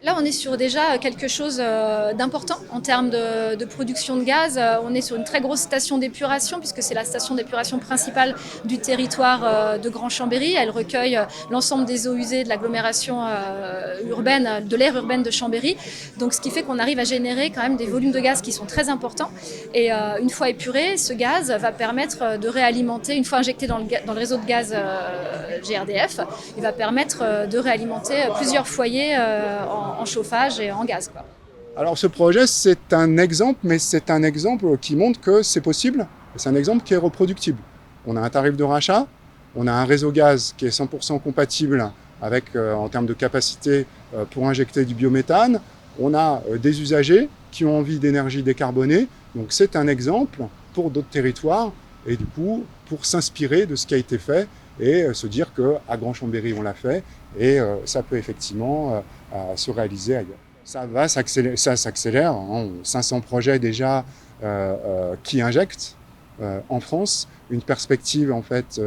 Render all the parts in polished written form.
Là, on est sur déjà quelque chose d'important en termes de production de gaz. On est sur une très grosse station d'épuration puisque c'est la station d'épuration principale du territoire de Grand Chambéry. Elle recueille l'ensemble des eaux usées de l'agglomération urbaine, de l'aire urbaine de Chambéry. Donc, ce qui fait qu'on arrive à générer quand même des volumes de gaz qui sont très importants. Et une fois épuré, ce gaz va permettre de réalimenter, une fois injecté dans le réseau de gaz GRDF, il va permettre de réalimenter plusieurs foyers en chauffage et en gaz, quoi. Alors ce projet, c'est un exemple, mais c'est un exemple qui montre que c'est possible, et c'est un exemple qui est reproductible. On a un tarif de rachat, on a un réseau gaz qui est 100% compatible avec, en termes de capacité pour injecter du biométhane, on a des usagers qui ont envie d'énergie décarbonée, donc c'est un exemple pour d'autres territoires, et du coup, pour s'inspirer de ce qui a été fait, et se dire qu'à Grand Chambéry, on l'a fait, et ça peut effectivement se réaliser ailleurs. Ça s'accélère, hein. 500 projets déjà qui injectent en France, une perspective en fait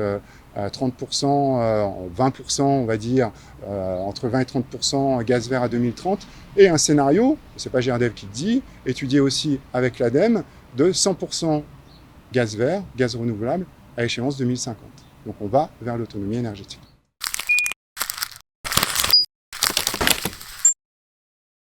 à 30%, 20% on va dire, entre 20 et 30% gaz vert à 2030, et un scénario, c'est pas GRDF qui le dit, étudié aussi avec l'ADEME, de 100% gaz vert, gaz renouvelable, à échéance 2050. Donc on va vers l'autonomie énergétique.